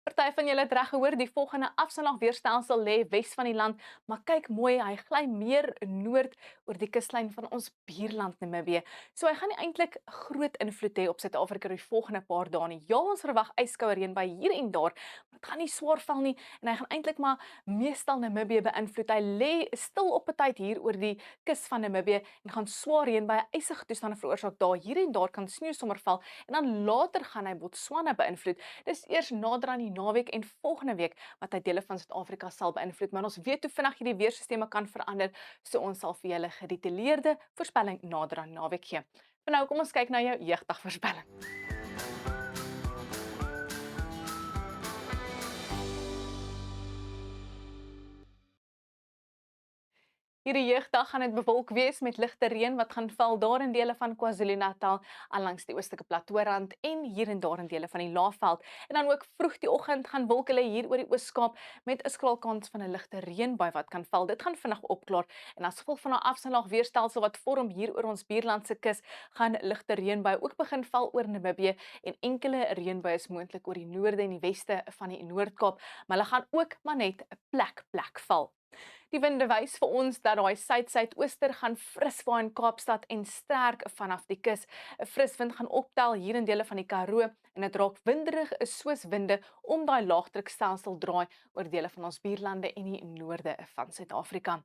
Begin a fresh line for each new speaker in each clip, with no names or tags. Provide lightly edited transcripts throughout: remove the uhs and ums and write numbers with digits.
Party van julle het reg gehoor, die volgende afsonlagweerstelsel lê Wes van die land, maar kyk mooi, hy gly meer noord oor die kuslyn van ons buurland Namibië. So hy gaan nie eintlik groot invloed hê op Suid-Afrika die volgende paar dae nie. Ja, ons verwag yskoue reën by hier en daar, maar dit gaan nie swaar val nie en hy gaan eintlik maar meestal Namibië beïnvloed. Hy lê stil op 'n tyd hier oor die kus van Namibië en gaan swaar reën by ysige toestande veroorsaak daar. Hier en daar kan sneeu sommer val en dan later gaan hy Botswana beïnvloed. Dis eers nader aan die naweek en volgende week wat hy dele van Suid-Afrika sal beïnvloed, maar ons weet hoe vinnig hierdie weerstelsels kan verander, so ons sal vir julle gedetailleerde voorspelling nader aan naweek gee. Vir nou kom ons kyk na jou jeugdagvoorspelling. Hierdie jeugdag gaan dit bewolk wees met ligte reën wat gaan val daar in dele van KwaZulu-Natal, langs die oostelike platooirand en hier en daar in dele van die Laagveld. En dan ook vroeg die oggend gaan wolke lê hier oor die Oos-Kaap met 'n skraalkans van 'n ligte reënbui wat kan val. Dit gaan vinnig opklaar en as gevolg van 'n afsonlagweerstelsel wat vorm hier oor ons buurland se kus, gaan ligte reënbui ook begin val oor Namibië en enkele reënbuie is moontlik oor die noorde en die weste van die Noord-Kaap, maar hulle gaan ook maar net 'n plek val. Die winde wys vir ons dat daai suid-suidooster gaan fris waai in Kaapstad en sterk vanaf die kus. 'n Fris wind gaan optel hier in dele van die Karoo en dit raak winderig soos winde om daai laagdrukstelsel draai oor dele van ons buurlande en die noorde van Suid-Afrika.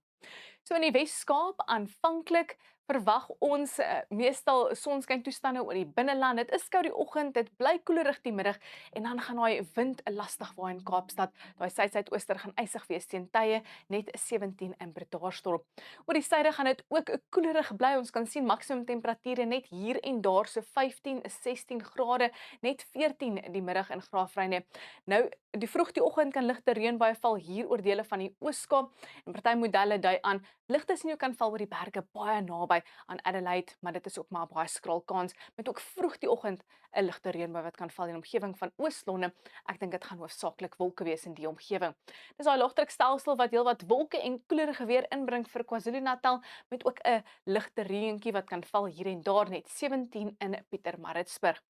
So in die Wes-Kaap aanvanklik verwag ons meestal sonskyn toestande oor die binneland. Dit is koud die oggend, dit bly koelerig die middag en dan gaan daai wind lastig waai in Kaapstad. Daai suid-suidooster gaan ysig wees teen tye net 17 in Pretoria. Oor die suide gaan dit ook koelerig bly. Ons kan sien maksimum temperature net hier en daar so 15, 16 grade, net 14 in die middag in Graafreine. Nou die vroeg die oggend kan ligte reënbuie val hier oor dele van die Oos-Kaap en party modelle dui aan ligte sneeu kan val oor die berge baie naby aan Adelaide, maar dit is ook maar baie skraal kans met ook vroeg die oggend 'n ligte reënbui wat kan val in die omgewing van Oos-London. Ek dink dit gaan hoofsaaklik wolke wees in die omgewing. Dis daai laagdrukstelsel wat heelwat wolke en koelerige weer inbring vir KwaZulu-Natal met ook 'n ligte reëntjie wat kan val hier en daar net 17 in Pietermaritzburg.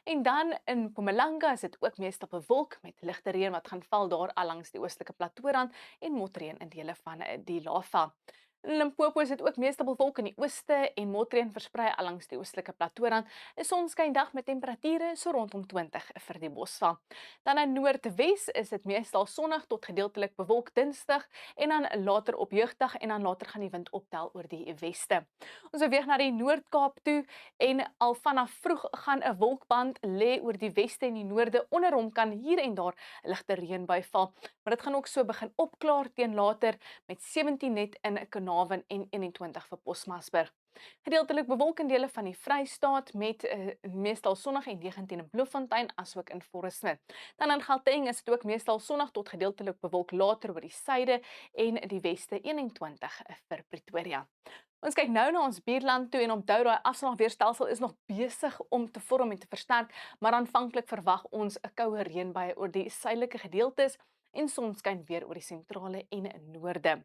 En dan in Mpumalanga is dit ook meestal bewolk met ligte reën wat gaan val daar langs die oostelike platooirand en motreën in dele van die Laagveld. In Limpopo is dit ook meestal bewolk in die ooste en motreën versprei langs die oostelike platooirand. 'n Sonskyndag met temperature so rondom 20 vir die Bosveld. Dan in Noordwes is dit meestal sonnig tot gedeeltelik bewolk Dinsdag en dan later op jeugdag en dan later gaan die wind optel oor die weste. Ons beweeg na die Noord-Kaap toe en al vanaf vroeg gaan 'n wolkband lê oor die weste en die noorde. Onder hom kan hier en daar 'n ligte reënbui val, maar dit gaan ook so begin opklaar teen later met 17 net in Carnarvon en 21 vir Bosmasburg. Gedeeltelik bewolk in dele van die Vrystaat met meestal sonnig en 19 in Bloemfontein asook in Forest Smith. Dan in Gauteng is dit ook meestal sonnig tot gedeeltelik bewolk later oor die suide en die weste 21 vir Pretoria. Ons kyk nou na ons buurland toe en onthou daai afsonlagweerstelsel is nog besig om te vorm en te versterk, maar aanvanklik verwag ons 'n koue reënbuie oor die suidelike gedeeltes en sonskyn weer oor die sentrale en noorde.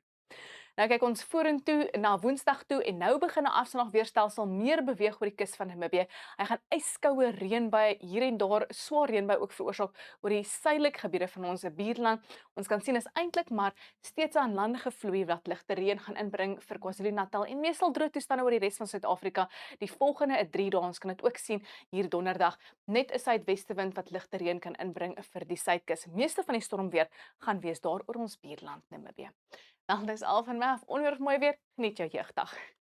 Nou kyk ons vorentoe na Woensdag toe en nou begin 'n afsonlagweerstelsel meer beweeg oor die kus van Namibië. Hy gaan yskoue reënbuie hier en daar swaar reënbuie ook veroorsaak oor die suidelike gebiede van ons buurland. Ons kan sien is eintlik maar steeds aan landige vloei wat ligte reën gaan inbring vir KwaZulu-Natal en meestal droë toestande oor die res van Suid-Afrika. Die volgende 3 dae ons kan dit ook sien hier Donderdag net 'n suidwestewind wat ligte reën kan inbring vir die suidkus. Meeste van die stormweer gaan wees daar oor ons buurland Namibië. Dan dis al van my af. Onweer of mooi weer, geniet jou jeugdag.